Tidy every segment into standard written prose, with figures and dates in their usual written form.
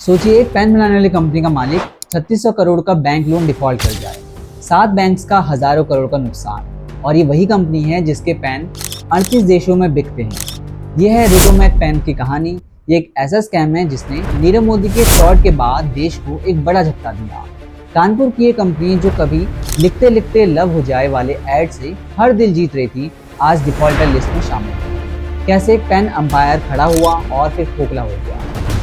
सोचिए, एक पेन बनाने वाली कंपनी का मालिक 3600 करोड़ का बैंक लोन डिफॉल्ट कर जाए, 7 बैंक्स का हजारों करोड़ का नुकसान, और ये वही कंपनी है जिसके पेन 38 देशों में बिकते हैं। यह है रोटोमैक पेन की कहानी। ये एक ऐसा स्कैम है जिसने नीरव मोदी के फ्रॉड के बाद देश को एक बड़ा झटका दिया। कानपुर की ये कंपनी जो कभी लिखते लिखते लव हो जाए वाले ऐड से हर दिल जीत रही थी, आज डिफॉल्टर लिस्ट में शामिल है। कैसे एक पेन अंपायर खड़ा हुआ और फिर खोखला हो गया।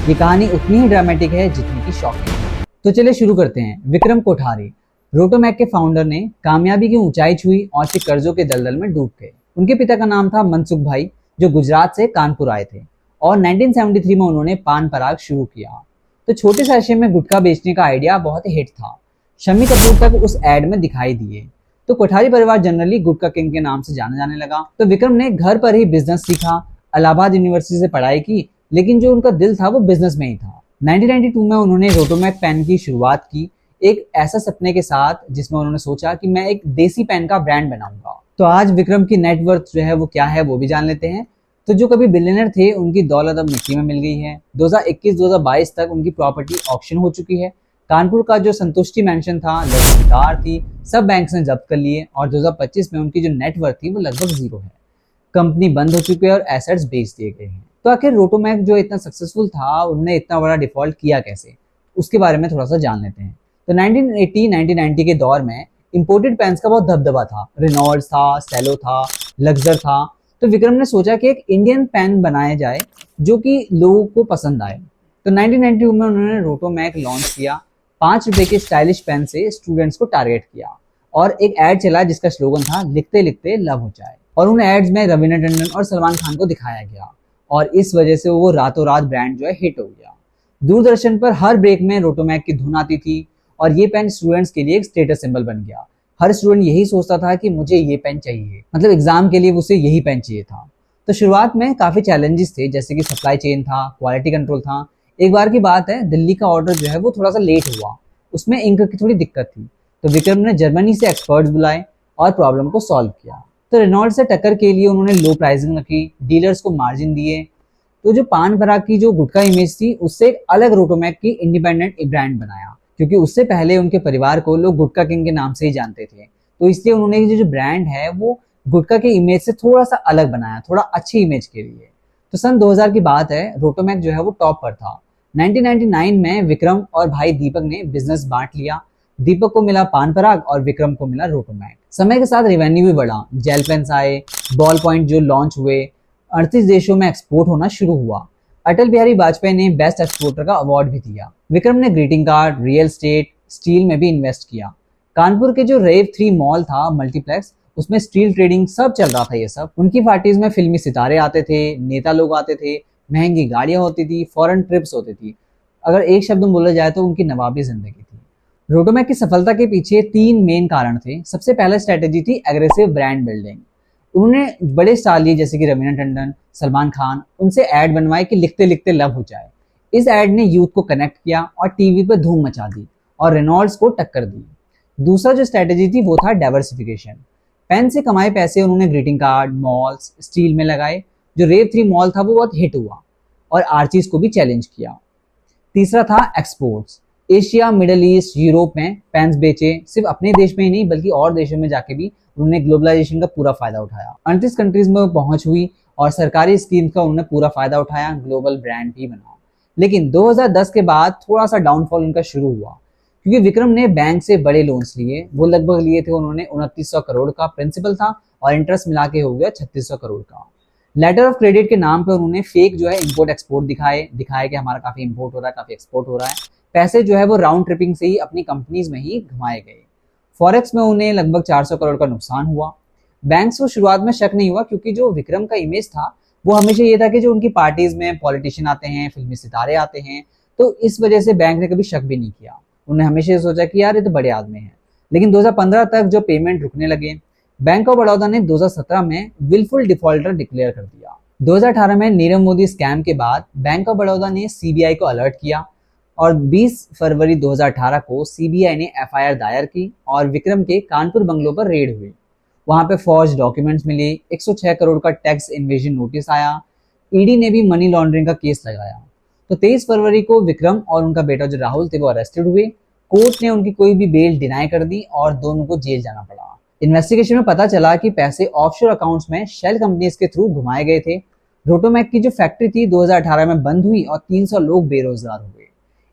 ये कहानी उतनी ही ड्रामेटिक है जितनी की शॉकिंग है। तो चलिए शुरू करते हैं। विक्रम कोठारी, रोटोमैक के फाउंडर, ने कामयाबी की ऊंचाई छुई और फिर कर्जों के दलदल में डूब गए। उनके पिता का नाम था मनसुख भाई, जो गुजरात से कानपुर आए थे और 1973 में उन्होंने पान पराग शुरू किया। तो छोटे सैशे में गुटखा बेचने का आइडिया बहुत हिट था। शम्मी कपूर तक उस एड में दिखाई दिए। तो कोठारी परिवार जनरली गुटखा किंग के नाम से जाने जाने लगा। तो विक्रम ने घर पर ही बिजनेस सीखा, इलाहाबाद यूनिवर्सिटी से पढ़ाई की, लेकिन जो उनका दिल था वो बिजनेस में ही था। 1992 में उन्होंने रोटोमैक पेन की शुरुआत की, एक ऐसा सपने के साथ जिसमें उन्होंने सोचा कि मैं एक देसी पेन का ब्रांड बनाऊंगा। तो आज विक्रम की नेटवर्थ जो है वो क्या है वो भी जान लेते हैं। तो जो कभी बिलियनर थे, उनकी दौलत अब मिट्टी में मिल गई है। 2021-2022 तक उनकी प्रॉपर्टी ऑक्शन हो चुकी है। कानपुर का जो संतुष्टि मैंशन था, लग्जरी कार थी, सब बैंक्स ने जब्त कर लिए और 2025 में उनकी जो नेटवर्थ थी वो लगभग 0 है। कंपनी बंद हो चुकी है और एसेट्स बेच दिए गए हैं। तो आखिर रोटोमैक जो इतना सक्सेसफुल था, उन्होंने इतना बड़ा डिफॉल्ट किया कैसे, उसके बारे में थोड़ा सा जान लेते हैं। तो 1980-1990 के दौर में इंपोर्टेड पेन्स का बहुत दबदबा था। रेनॉल्ड्स था, सेलो था, लक्सर था। तो विक्रम ने सोचा कि एक इंडियन पेन बनाया जाए जो कि लोगों को पसंद आए। तो 1992 में उन्होंने रोटोमैक लॉन्च किया। 5 रुपए के स्टाइलिश पेन से स्टूडेंट्स को टारगेट किया और एक एड चला जिसका स्लोगन था लिखते लिखते लव हो जाए। और उन एड्स में रवीना टंडन और सलमान खान को दिखाया गया और इस वजह से वो रातों रात ब्रांड जो है हिट हो गया। दूरदर्शन पर हर ब्रेक में रोटोमैक की धुन आती थी और ये पेन स्टूडेंट्स के लिए एक स्टेटस सिंबल बन गया। हर स्टूडेंट यही सोचता था कि मुझे ये पेन चाहिए, मतलब एग्जाम के लिए उसे यही पेन चाहिए था। तो शुरुआत में काफी चैलेंजेस थे, जैसे कि सप्लाई चेन था, क्वालिटी कंट्रोल था। एक बार की बात है, दिल्ली का ऑर्डर जो है वो थोड़ा सा लेट हुआ, उसमें इंक की थोड़ी दिक्कत थी। तो विक्रम ने जर्मनी से एक्सपर्ट्स बुलाए और प्रॉब्लम को सॉल्व किया। तो रेनॉल्ड से टक्कर के लिए उन्होंने लो प्राइसिंग रखी, डीलर्स को मार्जिन दिए। तो जो पान पराग की जो गुटखा इमेज थी, उससे एक अलग रोटोमैक की इंडिपेंडेंट ब्रांड बनाया, क्योंकि उससे पहले उनके परिवार को लोग गुटखा किंग के नाम से ही जानते थे। तो इसलिए उन्होंने जो ब्रांड है वो गुटखा के इमेज से थोड़ा सा अलग बनाया, थोड़ा अच्छी इमेज के लिए। तो सन 2000 की बात है, रोटोमैक जो है वो टॉप पर था। 1999 में विक्रम और भाई दीपक ने बिजनेस बांट लिया। दीपक को मिला पान पराग और विक्रम को मिला रोटोमैक। समय के साथ रेवेन्यू भी बढ़ा, जेल पेन्स आए, बॉल पॉइंट जो लॉन्च हुए, 38 देशों में एक्सपोर्ट होना शुरू हुआ। अटल बिहारी वाजपेयी ने बेस्ट एक्सपोर्टर का अवार्ड भी दिया। विक्रम ने greeting card, real estate, steel में भी इन्वेस्ट किया। कानपुर के जो रेव 3 मॉल था, मल्टीप्लेक्स, उसमें स्टील ट्रेडिंग सब चल रहा था। ये सब उनकी पार्टीज में फिल्मी सितारे आते थे, नेता लोग आते थे, महंगी गाड़ियां होती थी, फॉरेन ट्रिप्स होती थी। अगर एक शब्द में बोला जाए तो उनकी नवाबी जिंदगी थी। रोटोमैक की सफलता के पीछे 3 मेन कारण थे। सबसे पहला स्ट्रेटेजी थी एग्रेसिव ब्रांड बिल्डिंग। उन्होंने बड़े स्टार लिए जैसे कि रवीना टंडन, सलमान खान, उनसे ऐड बनवाए कि लिखते लिखते लव हो जाए। इस ऐड ने यूथ को कनेक्ट किया और टीवी पर धूम मचा दी और रेनॉल्ड्स को टक्कर दी। दूसरा जो स्ट्रेटेजी थी वो था डाइवर्सिफिकेशन। पेन से कमाए पैसे उन्होंने ग्रीटिंग कार्ड, मॉल्स, स्टील में लगाए। जो रेव 3 मॉल था वो बहुत हिट हुआ और आर्चीज को भी चैलेंज किया। तीसरा था exports. Asia, middle east, Europe में पेन्स बेचे। सिर्फ अपने देश में ही नहीं बल्कि और देशों में जाके भी उन्होंने ग्लोबलाइजेशन का पूरा फायदा उठाया। 38 कंट्रीज में पहुंच हुई और सरकारी स्कीम का उन्होंने पूरा फायदा उठाया, ग्लोबल ब्रांड भी बना। लेकिन 2010 के बाद थोड़ा सा डाउनफॉल उनका शुरू हुआ, क्योंकि विक्रम ने बैंक से बड़े लोन्स लिए। वो लगभग लिए थे उन्होंने 2900 करोड़ का प्रिंसिपल था और इंटरेस्ट मिला के हो गया 3600 करोड़ का। लेटर ऑफ क्रेडिट के नाम पर उन्होंने फेक जो है इंपोर्ट एक्सपोर्ट दिखाए कि हमारा काफी इंपोर्ट हो रहा है, काफी एक्सपोर्ट हो रहा है। पैसे जो है वो राउंड ट्रिपिंग से ही अपनी कंपनीज में ही घुमाए गए। फॉरेक्स में उन्हें लगभग 400 करोड़ का नुकसान हुआ। बैंक्स को शुरुआत में शक नहीं हुआ, क्योंकि जो विक्रम का इमेज था वो हमेशा ये था कि जो उनकी पार्टीज में पॉलिटिशियन आते हैं, फिल्मी सितारे आते हैं, तो इस वजह से बैंक ने कभी शक भी नहीं किया। उन्होंने हमेशा सोचा कि यार ये तो बड़े आदमी हैं। लेकिन 2015 तक जो पेमेंट रुकने लगे, बैंक ऑफ बड़ौदा ने 2017 में विलफुल डिफॉल्टर डिक्लेयर कर दिया। 2018 में नीरव मोदी स्कैम के बाद बैंक ऑफ बड़ौदा ने सीबीआई को अलर्ट किया और 20 फरवरी 2018 को सीबीआई ने एफआईआर दायर की और विक्रम के कानपुर बंगलों पर रेड हुई। वहां पे फॉर्ज डॉक्यूमेंट्स मिले, 106 करोड़ का टैक्स इन्वेजन नोटिस आया। ईडी ने भी मनी लॉन्ड्रिंग का केस लगाया। तो 23 फरवरी को विक्रम और उनका बेटा जो राहुल थे वो अरेस्टेड हुए। कोर्ट ने उनकी कोई भी बेल डिनाई कर दी और दोनों को जेल जाना पड़ा। इन्वेस्टिगेशन में पता चला कि पैसे ऑफशोर अकाउंट्स में शेल कंपनीज के थ्रू घुमाए गए थे। रोटोमैक की जो फैक्ट्री थी 2018 में बंद हुई और 300 लोग बेरोजगार हुए।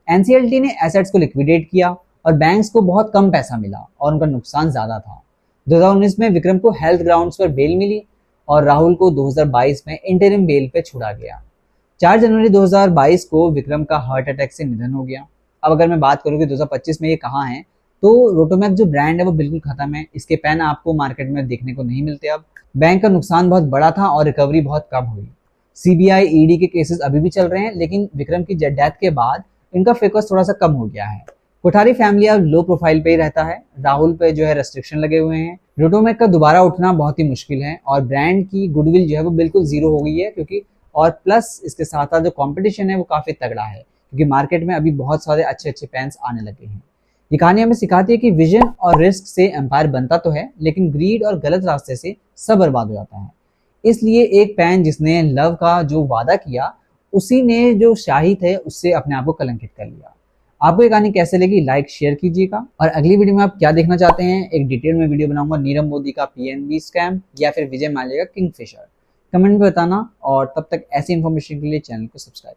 एनसीएलटी ने एसेट्स को लिक्विडेट किया और बैंक्स को बहुत कम पैसा मिला और उनका नुकसान ज्यादा था। 2019 में विक्रम को हेल्थ ग्राउंड्स पर बेल मिली और राहुल को 2022 में इंटरिम बेल पे छोड़ा गया। 4 जनवरी 2022 को विक्रम का हार्ट अटैक से निधन हो गया। अब अगर मैं बात करूँ कि 2025 में ये कहाँ है, तो रोटोमैक जो ब्रांड है वो बिल्कुल खत्म है। इसके पेन आपको मार्केट में देखने को नहीं मिलते। अब बैंक का नुकसान बहुत बड़ा था और रिकवरी बहुत कम हुई। सीबीआई ईडी के केसेस अभी भी चल रहे हैं, लेकिन विक्रम की डेथ के बाद इनका फोकस थोड़ा सा कम हो गया है। कोठारी फैमिली अब लो प्रोफाइल पे ही रहता है। राहुल पे जो है रेस्ट्रिक्शन लगे हुए हैं। रोटोमैक का दोबारा उठना बहुत ही मुश्किल है और ब्रांड की गुडविल जो है वो बिल्कुल जीरो हो गई है, क्योंकि और प्लस इसके साथ साथ जो कंपटीशन है वो काफी तगड़ा है, क्योंकि मार्केट में अभी बहुत सारे अच्छे अच्छे पेन्स आने लगे हैं। ये कहानी हमें सिखाती है कि विजन और रिस्क से एम्पायर बनता तो है, लेकिन ग्रीड और गलत रास्ते से सब बर्बाद हो जाता है। इसलिए एक पेन जिसने लव का जो वादा किया, उसी ने जो शाही थे उससे अपने आप को कलंकित कर लिया। आपको ये कहानी कैसे लगी, लाइक शेयर कीजिएगा। और अगली वीडियो में आप क्या देखना चाहते हैं, एक डिटेल में वीडियो बनाऊंगा नीरव मोदी का पीएनबी स्कैम या फिर विजय माल्या का किंगफिशर, कमेंट में बताना। और तब तक ऐसी इन्फॉर्मेशन के लिए चैनल को सब्सक्राइब